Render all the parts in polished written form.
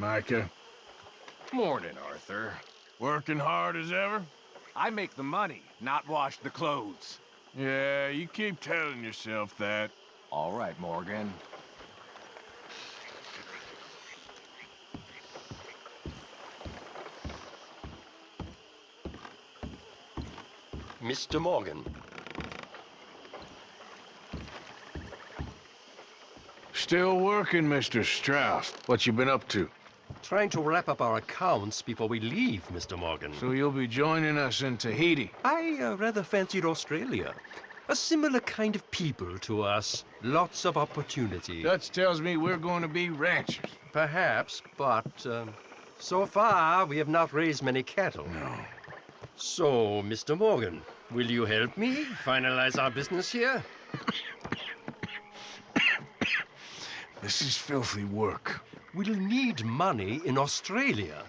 Micah. Morning, Arthur. Working hard as ever? I make the money, not wash the clothes. Yeah, you keep telling yourself that. All right, Morgan. Mr. Morgan. Still working, Mr. Strauss. What you been up to? Trying to wrap up our accounts before we leave, Mr. Morgan. So you'll be joining us in Tahiti? I rather fancied Australia. A similar kind of people to us. Lots of opportunity. Dutch tells me we're going to be ranchers. Perhaps, but so far we have not raised many cattle. No. So, Mr. Morgan, will you help me finalize our business here? This is filthy work. We'll need money in Australia.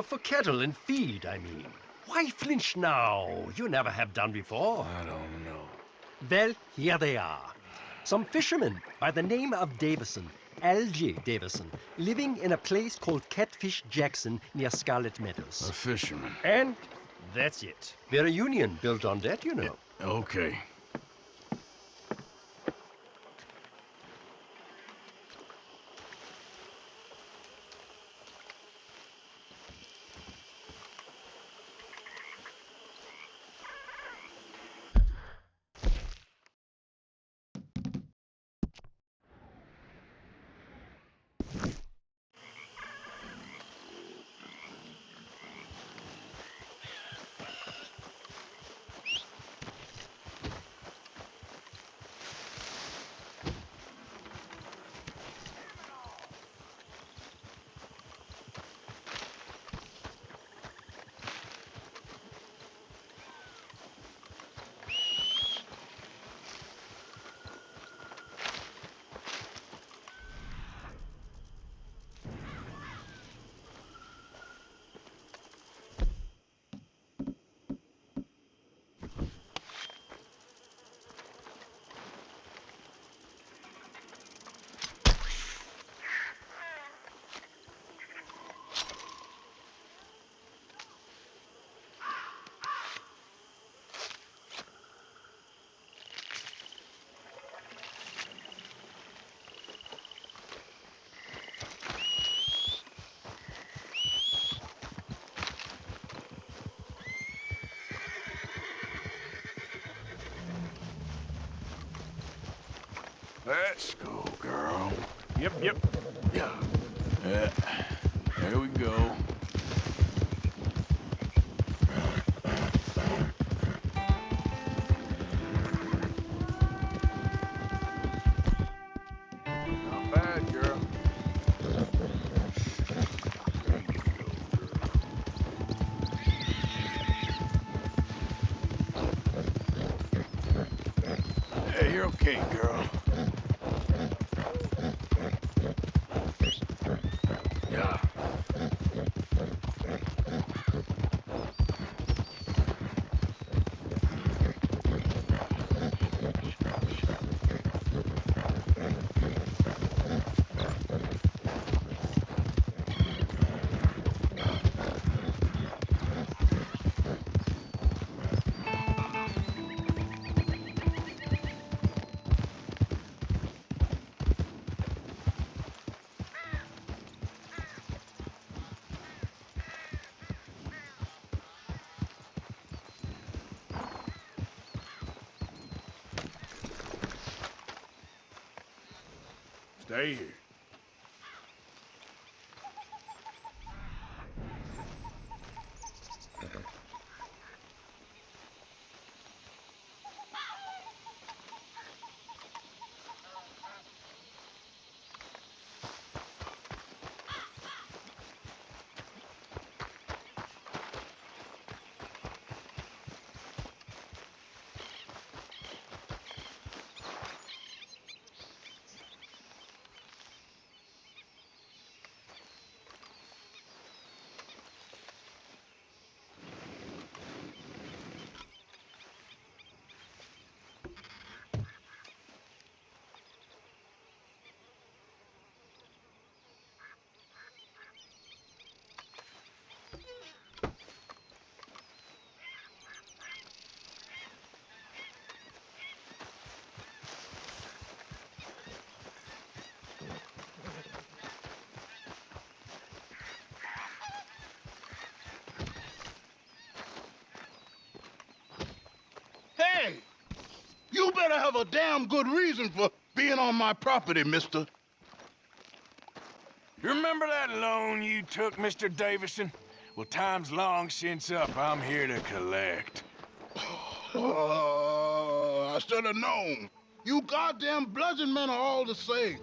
For cattle and feed, I mean. Why flinch now? You never have done before. I don't know. Well, here they are. Some fishermen by the name of Davison, ALGIE Davison, living in a place called Catfish Jackson near Scarlet Meadows. A fisherman. And that's it. We're a union built on that, you know. Okay. Let's go, girl. Yep. Yeah. There we go. Not bad, girl. Hey, you're okay, girl. Yeah. Stay here. better have a damn good reason for being on my property, mister. You remember that loan you took, Mr. Davison? Well, time's long since up. I'm here to collect. I should have known. You goddamn bludgeon men are all the same.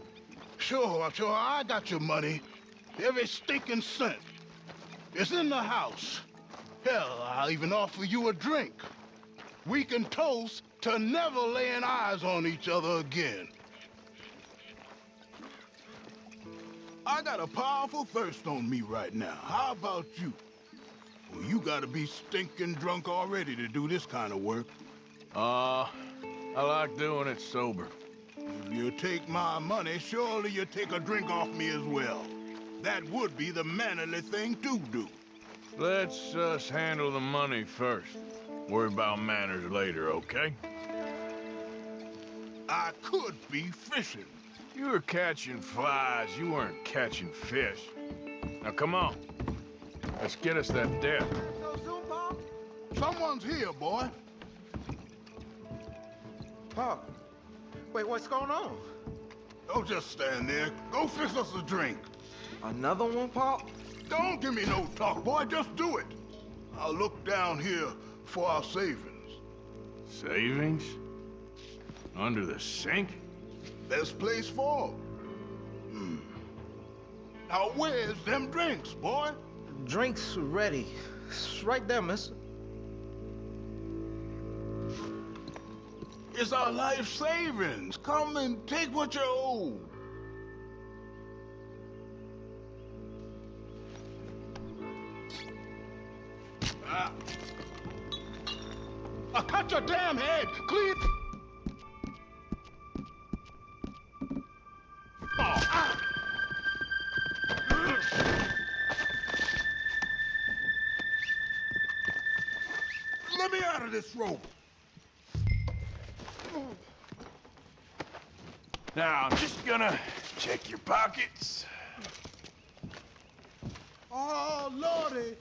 Sure, I got your money. Every stinking cent. It's in the house. Hell, I'll even offer you a drink. We can toast to never laying eyes on each other again. I got a powerful thirst on me right now. How about you? Well, you gotta be stinking drunk already to do this kind of work. I like doing it sober. If you take my money, surely you take a drink off me as well. That would be the mannerly thing to do. Let's handle the money first. Worry about manners later, okay? I could be fishing. You were catching flies, you weren't catching fish. Now come on. Let's get us that debt. So soon, Pop? Someone's here, boy. Pop, wait, what's going on? Don't just stand there. Go fix us a drink. Another one, Pop? Don't give me no talk, boy. Just do it. I'll look down here for our savings. Savings? Under the sink? Best place for 'em. Now where's them drinks, boy? Drinks ready. It's right there, mister. It's our life savings. Come and take what you owe. Cut your damn head, clean. Let me out of this rope. Now, I'm just gonna check your pockets. Oh, Lordy.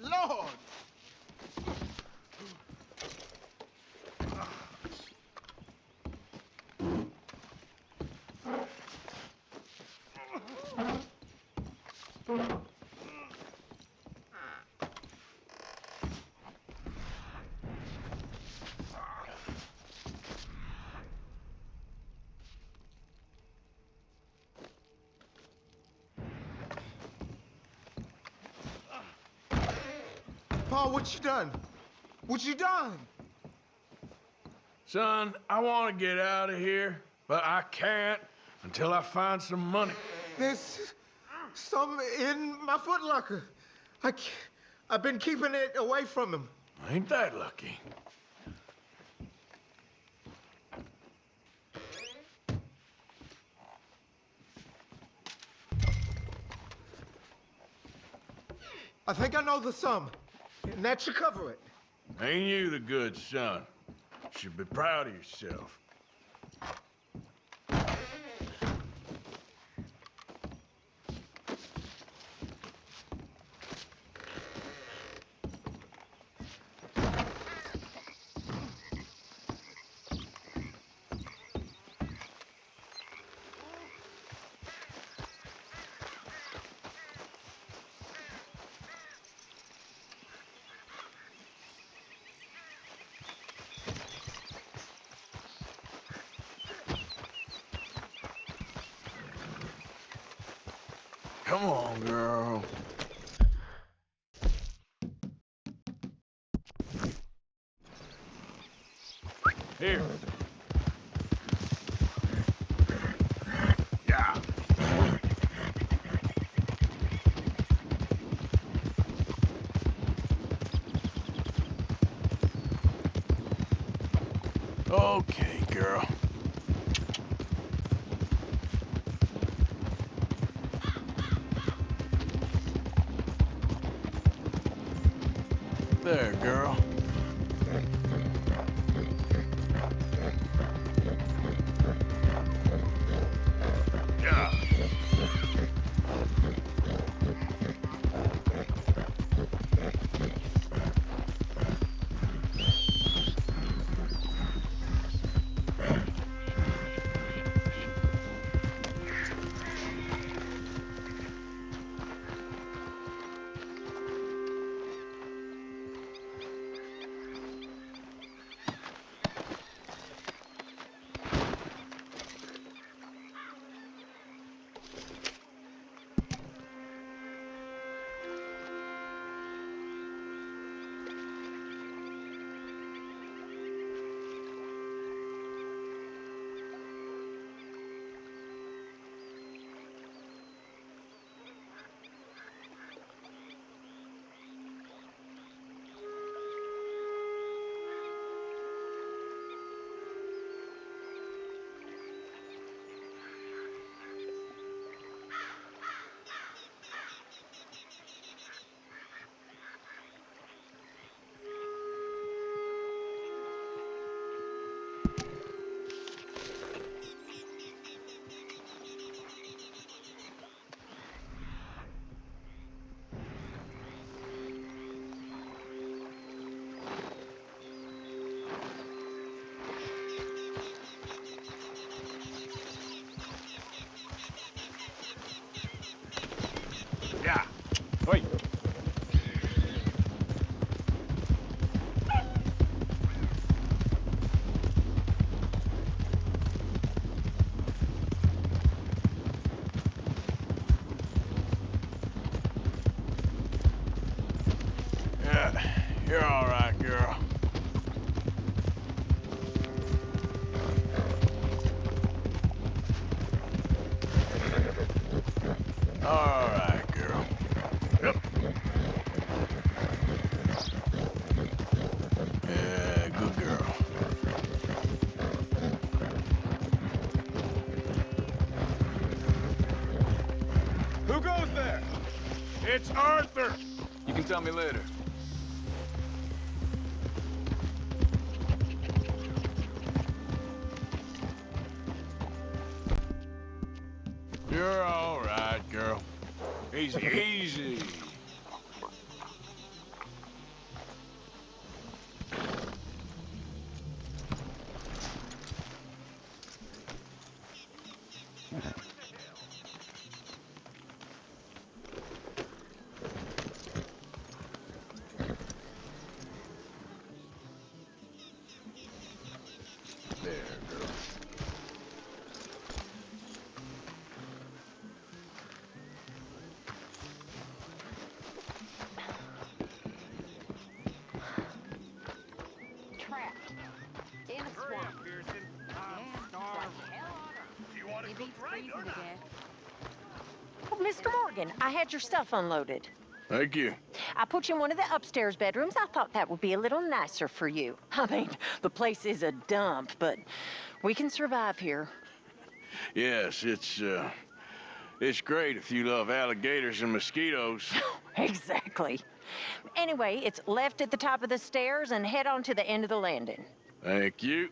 Lord! Paul, what you done? What you done? Son, I want to get out of here, but I can't until I find some money. There's some in my footlocker. I've been keeping it away from him. Ain't that lucky? I think I know the sum, and that should cover it. Ain't you the good son? Should be proud of yourself. Come on, girl. Here. Yeah. Okay, girl. There, girl. Yeah. Yeah. Wait. Yeah, you're all right, girl. All right, girl. Yep. Yeah, good girl. Who goes there? It's Arthur. You can tell me later. You're all right, girl. Easy, easy. There, girl. Trapped in a swamp. You want It beats freezing to death. Oh, Mr. Morgan, I had your stuff unloaded. Thank you. I put you in one of the upstairs bedrooms. I thought that would be a little nicer for you. I mean, the place is a dump, but we can survive here. Yes, it's great if you love alligators and mosquitoes. Exactly. Anyway, it's left at the top of the stairs and head on to the end of the landing. Thank you.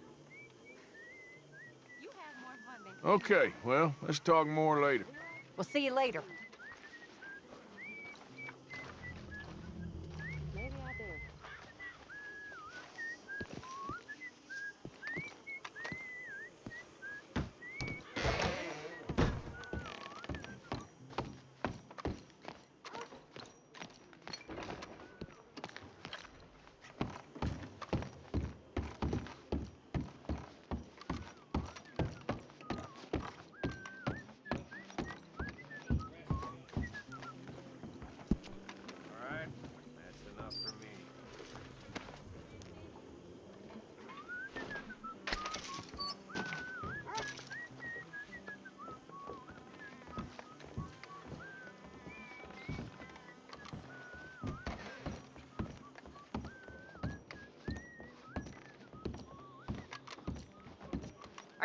You have more fun than Okay, well, let's talk more later. We'll see you later. Maybe I do.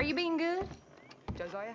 you being good, Josiah?